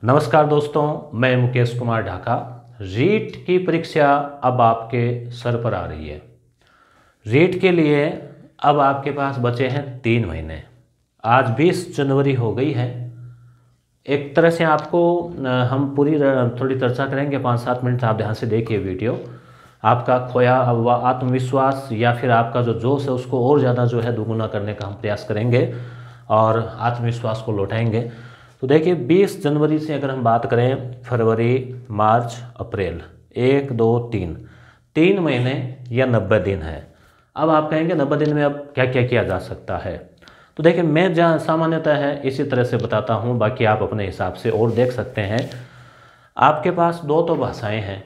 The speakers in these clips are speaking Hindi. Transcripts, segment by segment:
नमस्कार दोस्तों, मैं मुकेश कुमार ढाका। रीट की परीक्षा अब आपके सर पर आ रही है। रीट के लिए अब आपके पास बचे हैं 3 महीने। आज 20 जनवरी हो गई है। एक तरह से आपको हम पूरी थोड़ी चर्चा करेंगे, 5-7 मिनट आप ध्यान से देखिए वीडियो। आपका खोया हुआ आत्मविश्वास या फिर आपका जो जोश है उसको और ज़्यादा जो है दोगुना करने का हम प्रयास करेंगे और आत्मविश्वास को लौटाएंगे। तो देखिए 20 जनवरी से अगर हम बात करें, फरवरी, मार्च, अप्रैल, 1, 2, 3 महीने या 90 दिन है। अब आप कहेंगे 90 दिन में अब क्या क्या किया जा सकता है। तो देखिए मैं जहाँ सामान्यतः है इसी तरह से बताता हूँ, बाकी आप अपने हिसाब से और देख सकते हैं। आपके पास 2 तो भाषाएं हैं।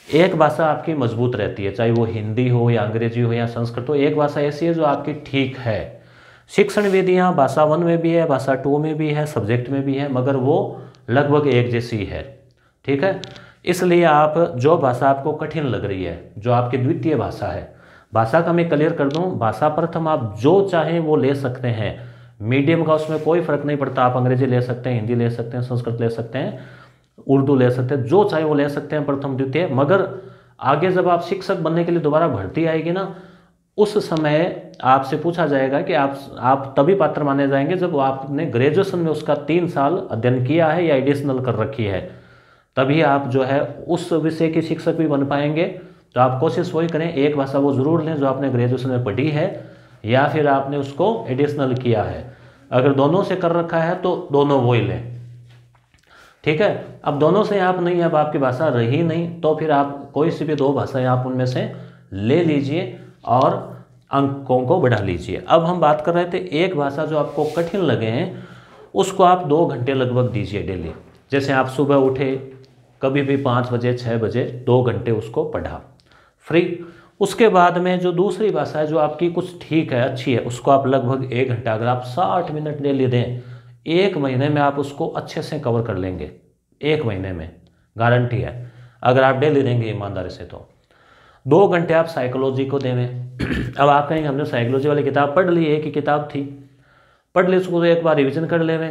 एक भाषा आपकी मजबूत रहती है, चाहे वो हिंदी हो या अंग्रेजी हो या संस्कृत हो। एक भाषा ऐसी है जो आपकी ठीक है। शिक्षण विधियाँ भाषा 1 में भी है, भाषा 2 में भी है, सब्जेक्ट में भी है, मगर वो लगभग एक जैसी है। ठीक है, इसलिए आप जो भाषा आपको कठिन लग रही है, जो आपकी द्वितीय भाषा है, भाषा का मैं क्लियर कर दूं, भाषा प्रथम आप जो चाहें वो ले सकते हैं। मीडियम का उसमें कोई फर्क नहीं पड़ता। आप अंग्रेजी ले सकते हैं, हिंदी ले सकते हैं, संस्कृत ले सकते हैं, उर्दू ले सकते हैं, जो चाहे वो ले सकते हैं प्रथम द्वितीय। मगर आगे जब आप शिक्षक बनने के लिए दोबारा भर्ती आएगी ना, उस समय आपसे पूछा जाएगा कि आप तभी पात्र माने जाएंगे जब आपने ग्रेजुएशन में उसका 3 साल अध्ययन किया है या एडिशनल कर रखी है, तभी आप जो है उस विषय के शिक्षक भी बन पाएंगे। तो आप कोशिश वही करें, एक भाषा वो ज़रूर लें जो आपने ग्रेजुएशन में पढ़ी है या फिर आपने उसको एडिशनल किया है। अगर दोनों से कर रखा है तो दोनों वही लें। ठीक है, अब दोनों से आप नहीं, अब आपकी भाषा रही नहीं, तो फिर आप कोई सी भी 2 भाषाएं आप उनमें से ले लीजिए और अंकों को बढ़ा लीजिए। अब हम बात कर रहे थे एक भाषा जो आपको कठिन लगे हैं, उसको आप 2 घंटे लगभग दीजिए डेली। जैसे आप सुबह उठे, कभी भी 5 बजे 6 बजे 2 घंटे उसको पढ़ा फ्री। उसके बाद में जो दूसरी भाषा है जो आपकी कुछ ठीक है, अच्छी है, उसको आप लगभग 1 घंटा, अगर आप 60 मिनट डेली दें, 1 महीने में आप उसको अच्छे से कवर कर लेंगे। 1 महीने में गारंटी है, अगर आप डेली देंगे ईमानदारी से। तो 2 घंटे आप साइकोलॉजी को देवें। अब आप कहेंगे हमने साइकोलॉजी वाली किताब पढ़ ली, एक ही किताब थी, पढ़ ली, उसको एक बार रिवीजन कर लेवें।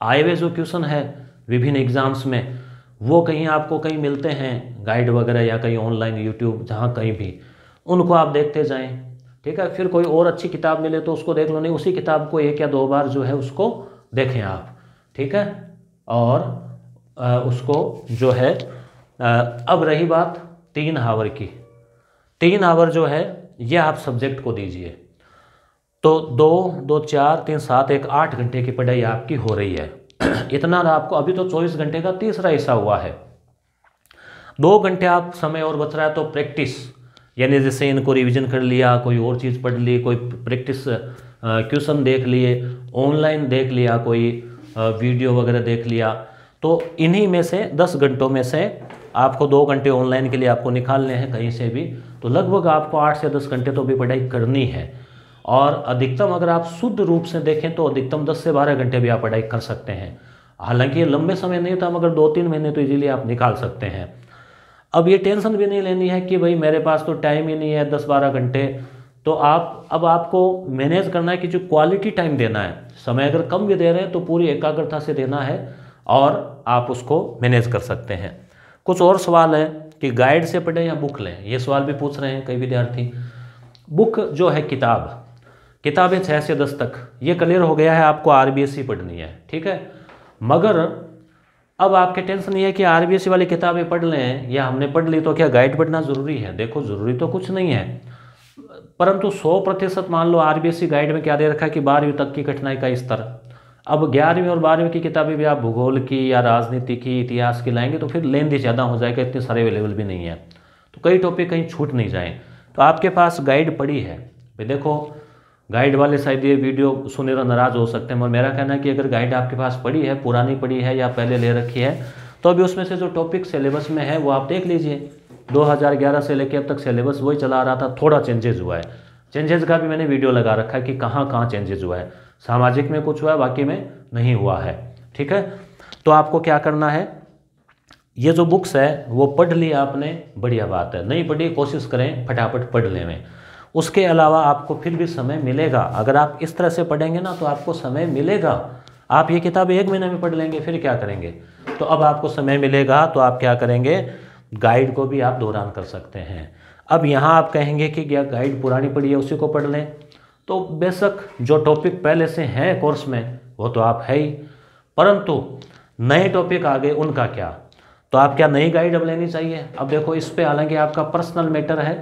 आए हुए जो क्वेश्चन है विभिन्न एग्जाम्स में, वो कहीं आपको कहीं मिलते हैं गाइड वगैरह या कहीं ऑनलाइन यूट्यूब, जहाँ कहीं भी, उनको आप देखते जाएं। ठीक है, फिर कोई और अच्छी किताब मिले तो उसको देख लो, नहीं उसी किताब को 1 या 2 बार जो है उसको देखें आप। ठीक है, और उसको जो है अब रही बात 3 आवर की। 3 आवर जो है ये आप सब्जेक्ट को दीजिए, तो 2, 4, 3, 7, 1, 8 घंटे की पढ़ाई आपकी हो रही है। इतना आपको अभी तो 24 घंटे का तीसरा हिस्सा हुआ है। 2 घंटे आप समय और बच रहा है, तो प्रैक्टिस, यानी जैसे इनको रिवीजन कर लिया, कोई और चीज़ पढ़ ली, कोई प्रैक्टिस क्वेश्चन देख लिए, ऑनलाइन देख लिया, कोई वीडियो वगैरह देख लिया, तो इन्हीं में से 10 घंटों में से आपको 2 घंटे ऑनलाइन के लिए आपको निकालने हैं कहीं से भी, तो लगभग आपको 8 से 10 घंटे तो भी पढ़ाई करनी है। और अधिकतम अगर आप शुद्ध रूप से देखें तो अधिकतम 10 से 12 घंटे भी आप पढ़ाई कर सकते हैं। हालांकि ये लंबे समय नहीं था, मगर 2-3 महीने तो इजीली आप निकाल सकते हैं। अब ये टेंशन भी नहीं लेनी है कि भाई मेरे पास तो टाइम ही नहीं है 10-12 घंटे। तो अब आपको मैनेज करना है कि जो क्वालिटी टाइम देना है, समय अगर कम भी दे रहे हैं तो पूरी एकाग्रता से देना है और आप उसको मैनेज कर सकते हैं। कुछ और सवाल है कि गाइड से पढ़ें या बुक लें, ये सवाल भी पूछ रहे हैं कई विद्यार्थी। बुक जो है किताबें 6 से 10 तक, ये क्लियर हो गया है, आपको आरबीएसई पढ़नी है। ठीक है, मगर अब आपके टेंशन ये है कि आरबीएसई वाली किताबें पढ़ लें या हमने पढ़ ली तो क्या गाइड पढ़ना ज़रूरी है। देखो ज़रूरी तो कुछ नहीं है, परंतु 100% मान लो आरबीएसई गाइड में क्या दे रखा है कि 12वीं तक की कठिनाई का स्तर। अब 11वीं और 12वीं की किताबें भी आप भूगोल की या राजनीति की, इतिहास की लाएंगे तो फिर लेंदी ज़्यादा हो जाएगा, इतने सारे अवेलेबल भी नहीं है, तो कई टॉपिक कहीं छूट नहीं जाए। तो आपके पास गाइड पड़ी है भाई। देखो गाइड वाले शायद ये वीडियो सुने तो नाराज़ हो सकते हैं, मगर मेरा कहना है कि अगर गाइड आपके पास पड़ी है, पुरानी पड़ी है या पहले ले रखी है, तो अभी उसमें से जो टॉपिक सिलेबस में है वो आप देख लीजिए। 2011 से लेकर अब तक सिलेबस वही चला रहा था, थोड़ा चेंजेस हुआ है। चेंजेस का भी मैंने वीडियो लगा रखा है कि कहाँ कहाँ चेंजेस हुआ है। सामाजिक में कुछ हुआ है, बाकी में नहीं हुआ है। ठीक है, तो आपको क्या करना है, ये जो बुक्स है वो पढ़ ली आपने, बढ़िया बात है। नहीं पढ़ी, कोशिश करें फटाफट पढ़ लें। उसके अलावा आपको फिर भी समय मिलेगा, अगर आप इस तरह से पढ़ेंगे ना तो आपको समय मिलेगा। आप ये किताब 1 महीने में पढ़ लेंगे, फिर क्या करेंगे? तो अब आपको समय मिलेगा तो आप क्या करेंगे, गाइड को भी आप दौरान कर सकते हैं। अब यहाँ आप कहेंगे कि क्या गाइड पुरानी पड़ी है उसी को पढ़ लें, तो बेशक जो टॉपिक पहले से हैं कोर्स में वो तो आप है ही, परंतु नए टॉपिक आ गए उनका क्या? तो आप क्या नई गाइड अब लेनी चाहिए? अब देखो इस पे हालांकि आपका पर्सनल मैटर है,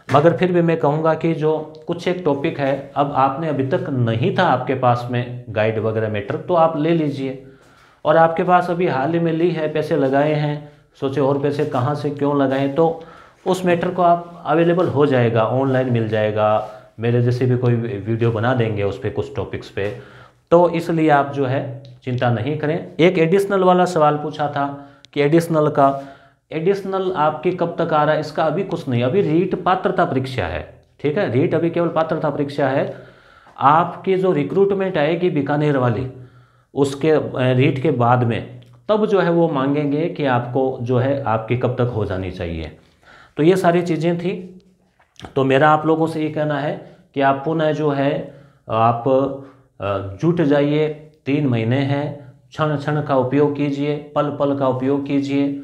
मगर फिर भी मैं कहूँगा कि जो कुछ एक टॉपिक है अब आपने अभी तक नहीं था आपके पास में गाइड वगैरह मैटर, तो आप ले लीजिए। और आपके पास अभी हाल ही में ली है, पैसे लगाए हैं, सोचे और पैसे कहाँ से क्यों लगाएं, तो उस मैटर को आप अवेलेबल हो जाएगा, ऑनलाइन मिल जाएगा, मेरे जैसे भी कोई वीडियो बना देंगे उस पर कुछ टॉपिक्स पे। तो इसलिए आप जो है चिंता नहीं करें। एक एडिशनल वाला सवाल पूछा था कि एडिशनल आपकी कब तक आ रहा है, इसका अभी कुछ नहीं, अभी रीट पात्रता परीक्षा है, ठीक है, रीट अभी केवल पात्रता परीक्षा है। आपकी जो रिक्रूटमेंट आएगी बीकानेर वाली, उसके रीट के बाद में तब जो है वो मांगेंगे कि आपको जो है आपकी कब तक हो जानी चाहिए। तो ये सारी चीज़ें थी। तो मेरा आप लोगों से ये कहना है कि आप पुनः जो है आप जुट जाइए, 3 महीने हैं, क्षण क्षण का उपयोग कीजिए, पल पल का उपयोग कीजिए,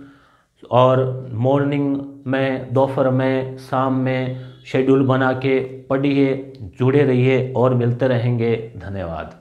और मॉर्निंग में, दोपहर में, शाम में शेड्यूल बना के पढ़िए, जुड़े रहिए और मिलते रहेंगे। धन्यवाद।